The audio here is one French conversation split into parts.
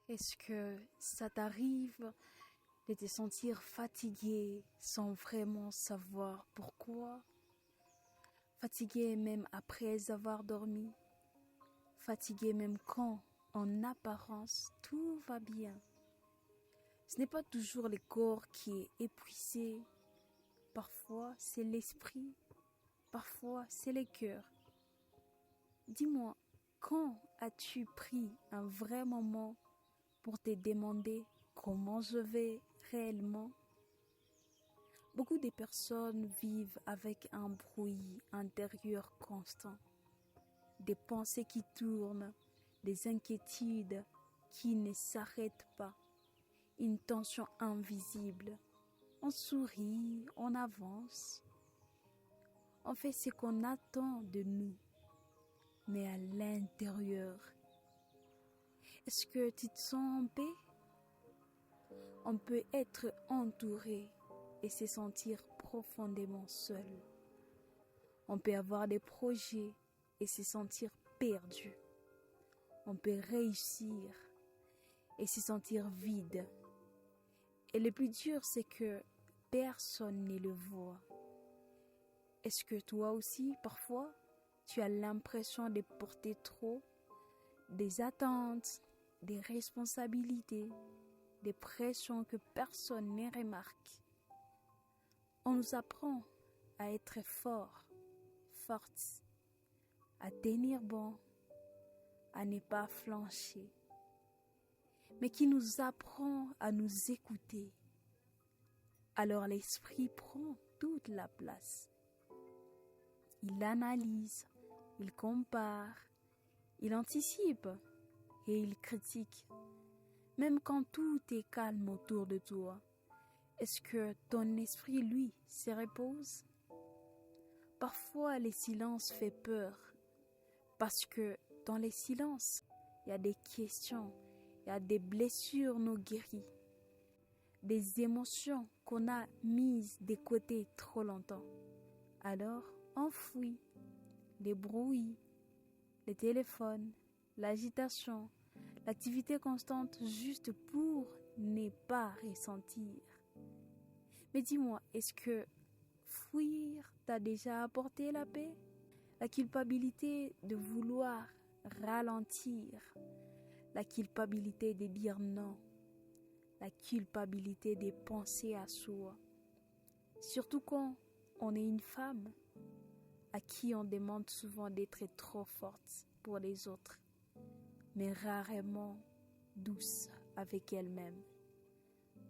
Est-ce que ça t'arrive de te sentir fatigué sans vraiment savoir pourquoi? Fatigué même après avoir dormi? Fatigué même quand, en apparence, tout va bien? Ce n'est pas toujours le corps qui est épuisé. Parfois, c'est l'esprit. Parfois, c'est le cœur. Dis-moi, quand as-tu pris un vrai moment pour te demander comment je vais réellement? Beaucoup de personnes vivent avec un bruit intérieur constant, des pensées qui tournent, des inquiétudes qui ne s'arrêtent pas, une tension invisible. On sourit, on avance, on fait ce qu'on attend de nous, mais à l'intérieur, est-ce que tu te sens en paix? On peut être entouré et se sentir profondément seul. On peut avoir des projets et se sentir perdu. On peut réussir et se sentir vide. Et le plus dur, c'est que personne ne le voit. Est-ce que toi aussi, parfois, tu as l'impression de porter trop, des attentes, des responsabilités, des pressions que personne ne remarque? On nous apprend à être fort, forte, à tenir bon, à ne pas flancher. Mais qui nous apprend à nous écouter? Alors l'esprit prend toute la place. Il analyse, il compare, il anticipe et il critique. Même quand tout est calme autour de toi, est-ce que ton esprit, lui, se repose? Parfois, le silence fait peur parce que dans le silence, il y a des questions, il y a des blessures non guéries, des émotions qu'on a mises de côté trop longtemps. Alors, enfouis les bruits, les téléphones, l'agitation, l'activité constante juste pour ne pas ressentir. Mais dis-moi, est-ce que fuir t'a déjà apporté la paix? La culpabilité de vouloir ralentir, la culpabilité de dire non, la culpabilité de penser à soi. Surtout quand on est une femme à qui on demande souvent d'être trop forte pour les autres, mais rarement douce avec elle-même.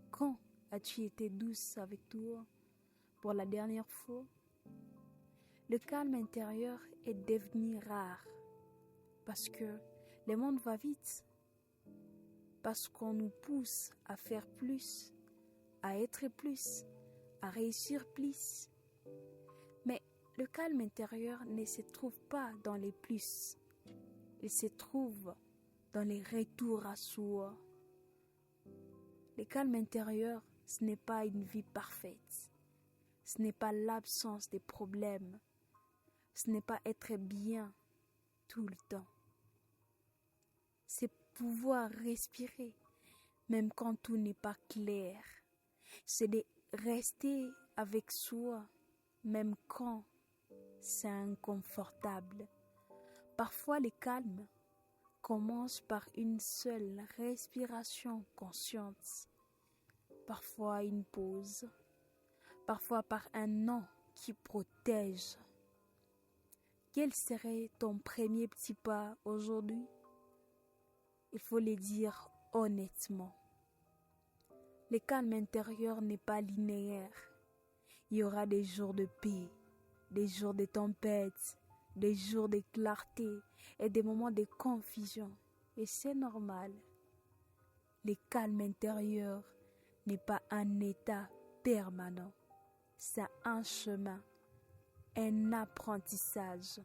Quand as-tu été douce avec toi pour la dernière fois? Le calme intérieur est devenu rare parce que le monde va vite, parce qu'on nous pousse à faire plus, à être plus, à réussir plus. Mais le calme intérieur ne se trouve pas dans les plus, il se trouve dans les retours à soi. Le calme intérieur, ce n'est pas une vie parfaite, ce n'est pas l'absence de problèmes, ce n'est pas être bien tout le temps. C'est pouvoir respirer, même quand tout n'est pas clair. C'est de rester avec soi, même quand c'est inconfortable. Parfois, le calme commence par une seule respiration consciente. Parfois, une pause. Parfois, par un non qui protège. Quel serait ton premier petit pas aujourd'hui? Il faut le dire honnêtement. Le calme intérieur n'est pas linéaire. Il y aura des jours de paix, des jours de tempête, des jours de clarté et des moments de confusion. Et c'est normal. Le calme intérieur n'est pas un état permanent. C'est un chemin, un apprentissage,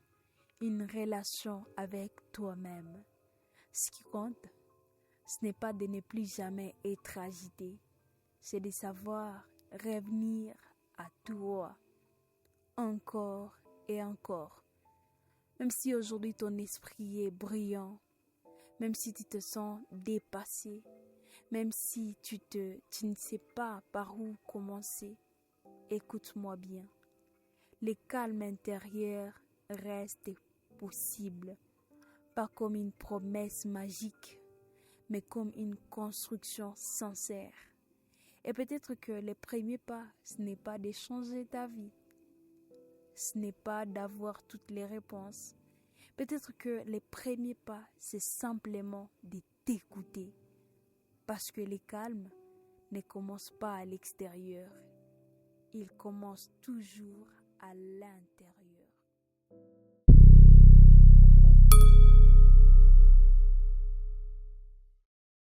une relation avec toi-même. Ce qui compte, ce n'est pas de ne plus jamais être agité, c'est de savoir revenir à toi, encore et encore. Même si aujourd'hui ton esprit est brillant, même si tu te sens dépassé, même si tu ne sais pas par où commencer. Écoute-moi bien. Le calme intérieur reste possible, pas comme une promesse magique, mais comme une construction sincère. Et peut-être que les premiers pas, ce n'est pas de changer ta vie, ce n'est pas d'avoir toutes les réponses. Peut-être que les premiers pas, c'est simplement de t'écouter, parce que le calme ne commence pas à l'extérieur, il commence toujours à l'intérieur.